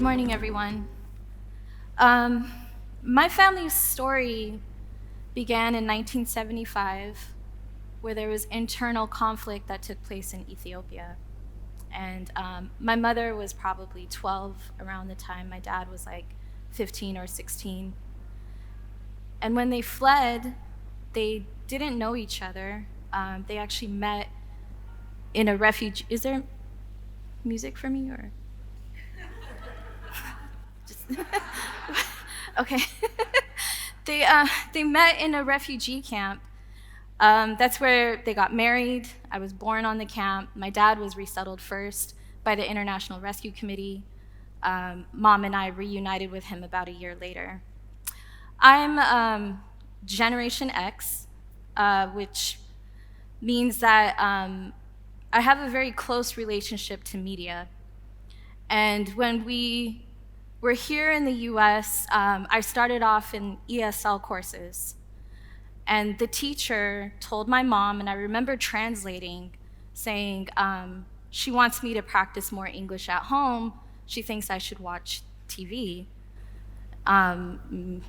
morning, everyone. My family's story began in 1975, where there was internal conflict that took place in Ethiopia. And my mother was probably 12 around the time. My dad was like 15 or 16. And when they fled, they didn't know each other. They actually met in a refugee. Is there music for me or? Just okay. They met in a refugee camp. That's where they got married. I was born on the camp. My dad was resettled first by the International Rescue Committee. Mom and I reunited with him about a year later. I'm Generation X, which means that I have a very close relationship to media. And when we were here in the US, I started off in ESL courses. And the teacher told my mom, and I remember translating, saying, she wants me to practice more English at home. She thinks I should watch TV,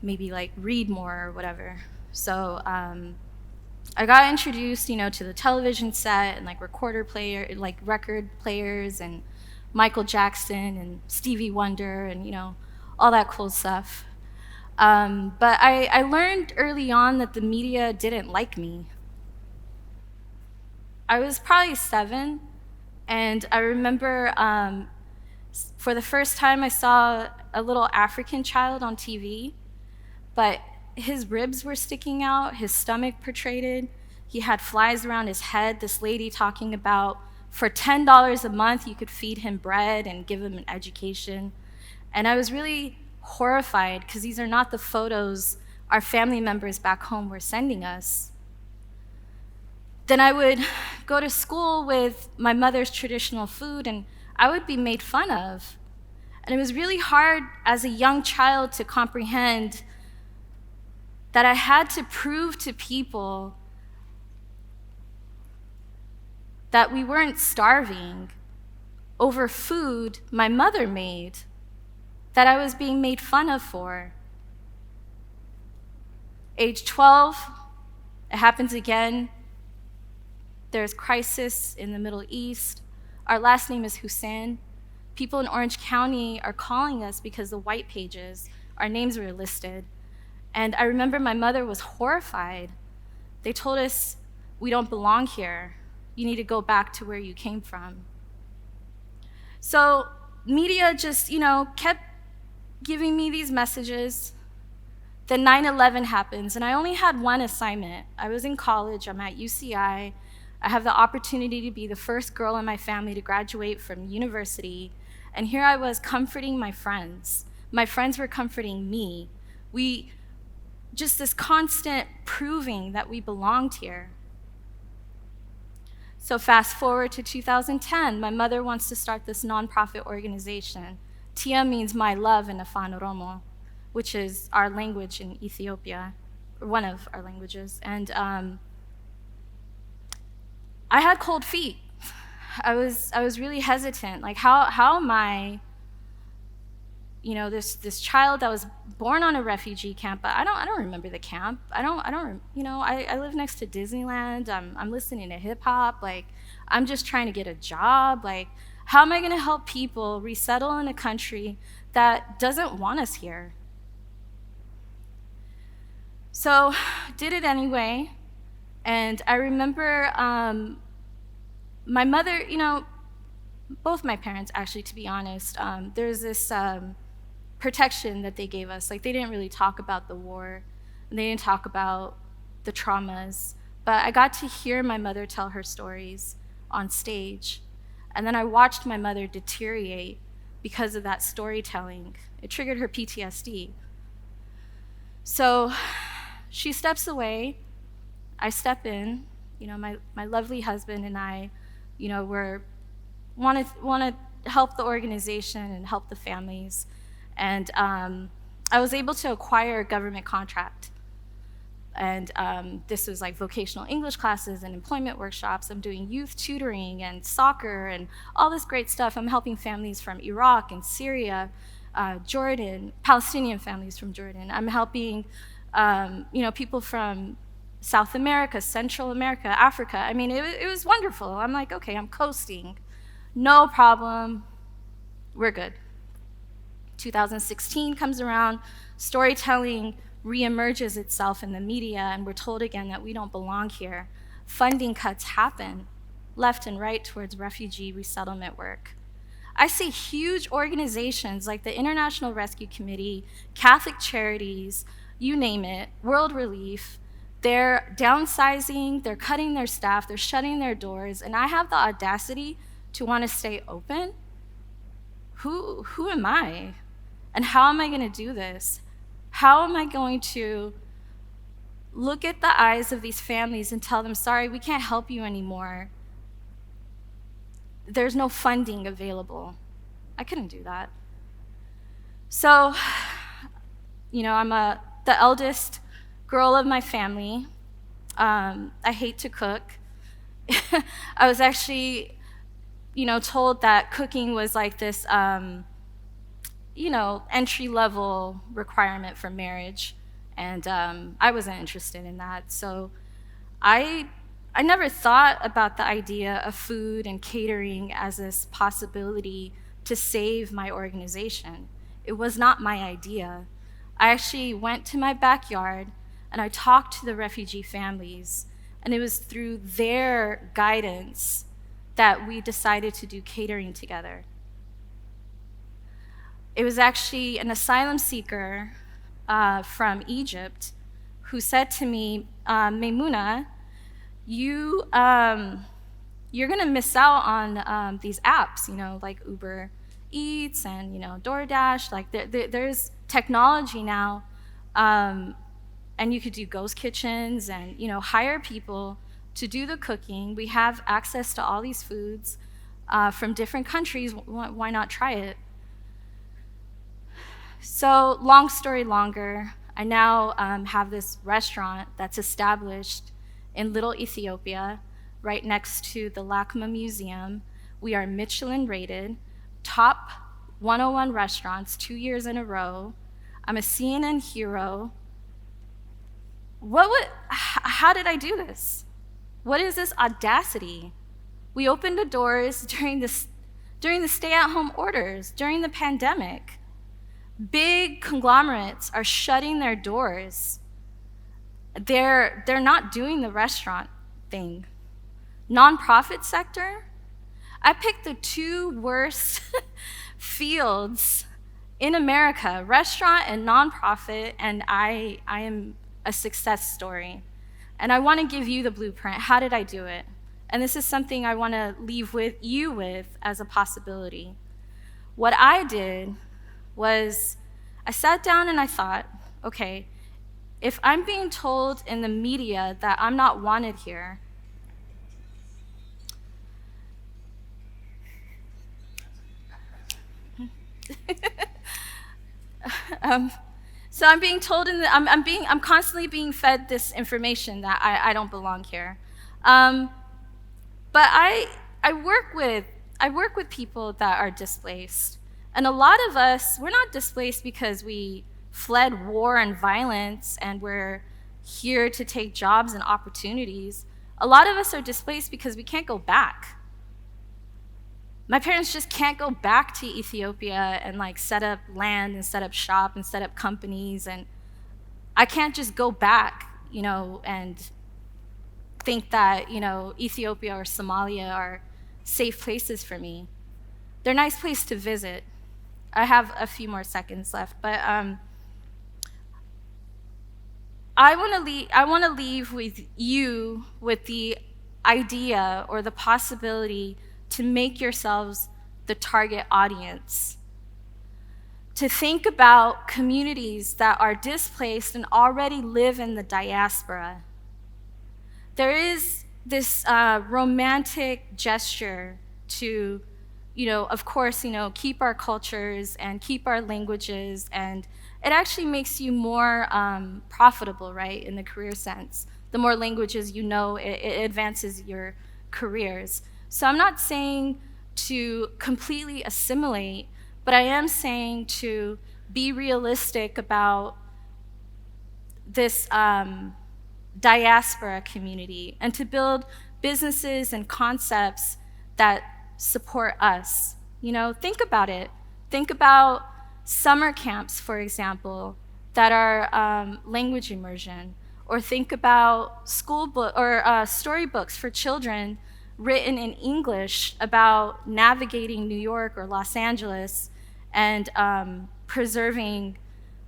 maybe like read more or whatever. So I got introduced, to the television set and like record players and Michael Jackson and Stevie Wonder and all that cool stuff. But I learned early on that the media didn't like me. I was probably 7, and I remember for the first time I saw a little African child on TV, but his ribs were sticking out, his stomach protruded, he had flies around his head, this lady talking about for $10 a month you could feed him bread and give him an education. And I was really horrified because these are not the photos our family members back home were sending us. Then I would go to school with my mother's traditional food and I would be made fun of. And it was really hard as a young child to comprehend that I had to prove to people that we weren't starving over food my mother made, that I was being made fun of for. Age 12, it happens again. There's crisis in the Middle East. Our last name is Hussein. People in Orange County are calling us because the white pages, our names were listed. And I remember my mother was horrified. They told us, we don't belong here. You need to go back to where you came from. So media just, kept giving me these messages. Then 9/11 happens, and I only had one assignment. I was in college, I'm at UCI. I have the opportunity to be the first girl in my family to graduate from university, and here I was comforting my friends. My friends were comforting me. Just this constant proving that we belonged here. So fast forward to 2010, my mother wants to start this nonprofit organization. Tiyya means my love in Afan Oromo, which is our language in Ethiopia, or one of our languages. And I had cold feet. I was really hesitant. Like, how am I, this child that was born on a refugee camp, but I don't remember the camp. I live next to Disneyland. I'm listening to hip hop. Like, I'm just trying to get a job. Like, how am I going to help people resettle in a country that doesn't want us here? So, did it anyway. And I remember my mother, both my parents, actually, to be honest, there's this protection that they gave us. Like, they didn't really talk about the war, and they didn't talk about the traumas, but I got to hear my mother tell her stories on stage, and then I watched my mother deteriorate because of that storytelling. It triggered her PTSD. So she steps away, I step in, my lovely husband and I, want to help the organization and help the families. And I was able to acquire a government contract. And this was like vocational English classes and employment workshops. I'm doing youth tutoring and soccer and all this great stuff. I'm helping families from Iraq and Syria. Jordan, Palestinian families from Jordan. I'm helping people from South America, Central America, Africa. I mean, it was wonderful. I'm like, okay, I'm coasting. No problem. We're good. 2016 comes around, storytelling reemerges itself in the media, and we're told again that we don't belong here. Funding cuts happen left and right towards refugee resettlement work. I see huge organizations like the International Rescue Committee, Catholic Charities, you name it, World Relief. They're downsizing, they're cutting their staff, they're shutting their doors, and I have the audacity to want to stay open. Who am I? And how am I going to do this? How am I going to look at the eyes of these families and tell them, sorry, we can't help you anymore. There's no funding available. I couldn't do that. So, I'm the eldest girl of my family. I hate to cook. I was actually, told that cooking was like this, entry-level requirement for marriage, and I wasn't interested in that. So I never thought about the idea of food and catering as this possibility to save my organization. It was not my idea. I actually went to my backyard and I talked to the refugee families, and it was through their guidance that we decided to do catering together. It was actually an asylum seeker from Egypt who said to me, Meymuna, you're gonna miss out on these apps, like Uber Eats and DoorDash. Like there's technology now, and you could do ghost kitchens and hire people to do the cooking. We have access to all these foods from different countries. Why not try it? So long story longer, I now have this restaurant that's established in Little Ethiopia, right next to the LACMA Museum. We are Michelin rated, top 101 restaurants 2 years in a row. I'm a CNN hero. How did I do this? What is this audacity? We opened the doors during the stay-at-home orders, during the pandemic. Big conglomerates are shutting their doors. They're not doing the restaurant thing. Nonprofit sector, I picked the two worst fields in America, restaurant and nonprofit, and I am a success story. And I want to give you the blueprint. How did I do it? And this is something I want to leave you with as a possibility. What I did was I sat down and I thought, okay, if I'm being told in the media that I'm not wanted here, so I'm being told I'm constantly being fed this information that I don't belong here. But I work with people that are displaced. And a lot of us, we're not displaced because we fled war and violence and we're here to take jobs and opportunities. A lot of us are displaced because we can't go back. My parents just can't go back to Ethiopia and set up land and set up shop and set up companies, and I can't just go back, and think that, Ethiopia or Somalia are safe places for me. They're a nice place to visit. I have a few more seconds left, but I want to leave with you with the idea or the possibility to make yourselves the target audience, to think about communities that are displaced and already live in the diaspora. There is this romantic gesture to, of course, keep our cultures and keep our languages, and it actually makes you more profitable, right, in the career sense. The more languages you know, it advances your careers. So I'm not saying to completely assimilate, but I am saying to be realistic about this diaspora community and to build businesses and concepts that support us. You know, think about it. Think about summer camps, for example, that are language immersion, or think about storybooks for children written in English about navigating New York or Los Angeles and preserving,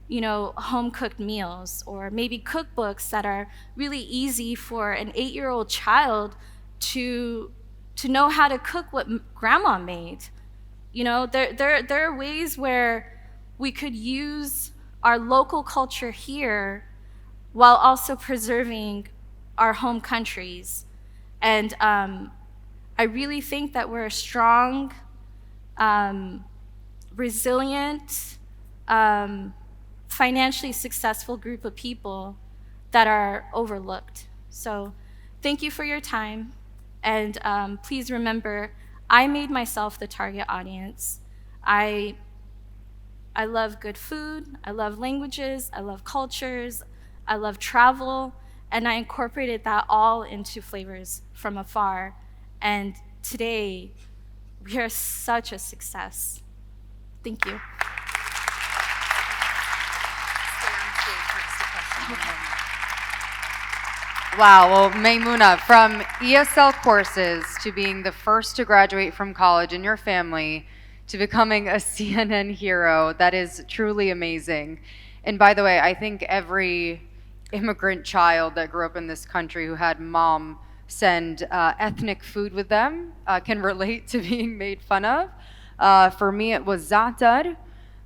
you know, home-cooked meals, or maybe cookbooks that are really easy for an 8-year-old child to know how to cook what grandma made. You know, there are ways where we could use our local culture here while also preserving our home countries. And I really think that we're a strong, resilient, financially successful group of people that are overlooked. So thank you for your time. And please remember, I made myself the target audience. I love good food, I love languages, I love cultures, I love travel, and I incorporated that all into Flavors from Afar. And today, we are such a success. Thank you. Wow, well, Meymuna, from ESL courses to being the first to graduate from college in your family to becoming a CNN hero, that is truly amazing. And by the way, I think every immigrant child that grew up in this country who had mom send ethnic food with them can relate to being made fun of. For me, it was za'atar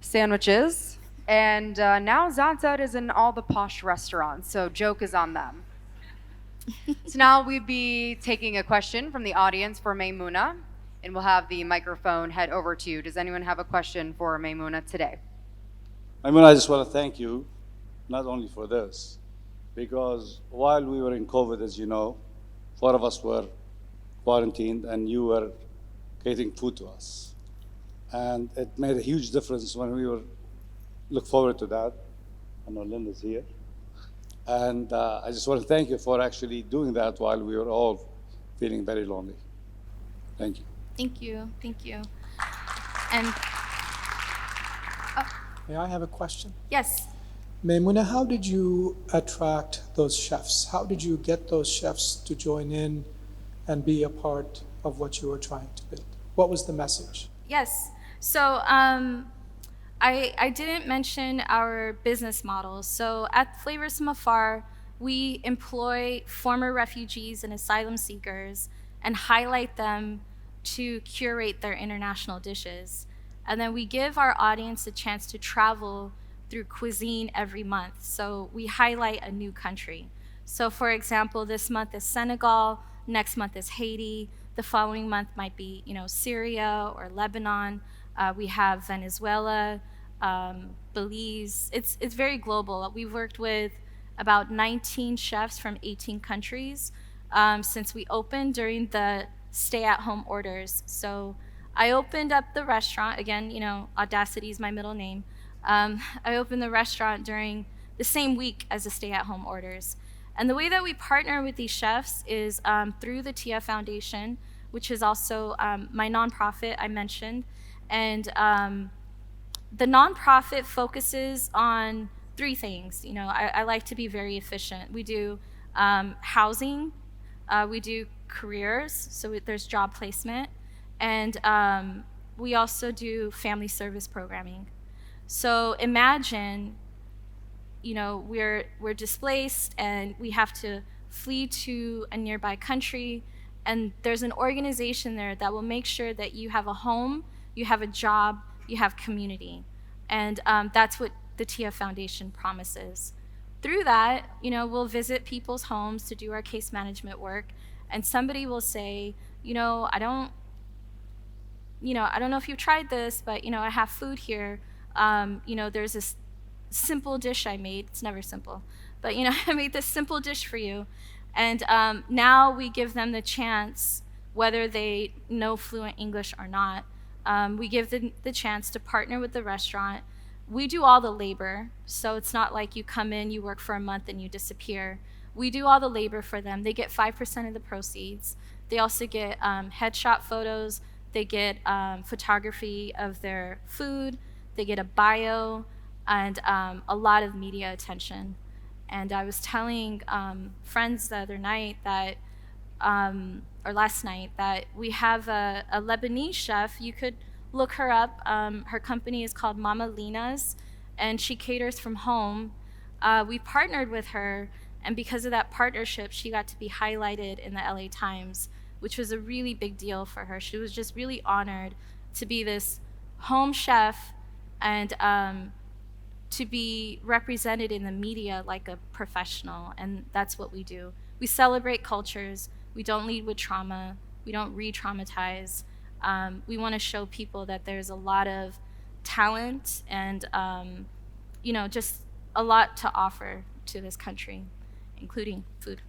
sandwiches, and now za'atar is in all the posh restaurants, so joke is on them. So now we'd be taking a question from the audience for Meymuna, and we'll have the microphone head over to you. Does anyone have a question for Meymuna today? Meymuna, I just want to thank you, not only for this, because while we were in COVID, as you know, 4 of us were quarantined, and you were getting food to us. And it made a huge difference when we look forward to that. I know Linda's here. And I just want to thank you for actually doing that while we were all feeling very lonely. Thank you. Thank you, thank you. And May I have a question? yes, Meymuna, how did you attract those chefs? How did you get those chefs to join in and be a part of what you were trying to build? What was the message? yes. So I didn't mention our business model. So at Flavors from Afar, we employ former refugees and asylum seekers and highlight them to curate their international dishes. And then we give our audience a chance to travel through cuisine every month. So we highlight a new country. So for example, this month is Senegal, next month is Haiti, the following month might be, you know, Syria or Lebanon. We have Venezuela, Belize. It's very global. We've worked with about 19 chefs from 18 countries since we opened during the stay-at-home orders. So I opened up the restaurant, again, you know, Audacity is my middle name. I opened the restaurant during the same week as the stay-at-home orders. And the way that we partner with these chefs is through the Tiyya Foundation, which is also my nonprofit I mentioned. And the nonprofit focuses on 3 things. You know, I like to be very efficient. We do housing, we do careers, so there's job placement, and we also do family service programming. So imagine, you know, we're displaced and we have to flee to a nearby country, and there's an organization there that will make sure that you have a home, you have a job, you have community. And that's what the Tiyya Foundation promises. Through that, you know, we'll visit people's homes to do our case management work, and somebody will say, you know, I don't know if you've tried this, but, you know, I have food here. You know, there's this simple dish I made. It's never simple, but, you know, I made this simple dish for you. And now we give them the chance, whether they know fluent English or not, We give the chance to partner with the restaurant. We do all the labor, so it's not like you come in, you work for a month, and you disappear. We do all the labor for them. They get 5% of the proceeds. They also get headshot photos. They get photography of their food. They get a bio and a lot of media attention. And I was telling friends the other night that, or last night, that we have a Lebanese chef. You could look her up. Her company is called Mama Lina's, and she caters from home. We partnered with her, and because of that partnership, she got to be highlighted in the LA Times, which was a really big deal for her. She was just really honored to be this home chef and to be represented in the media like a professional, and that's what we do. We celebrate cultures. We don't lead with trauma. We don't re-traumatize. We want to show people that there's a lot of talent and, just a lot to offer to this country, including food.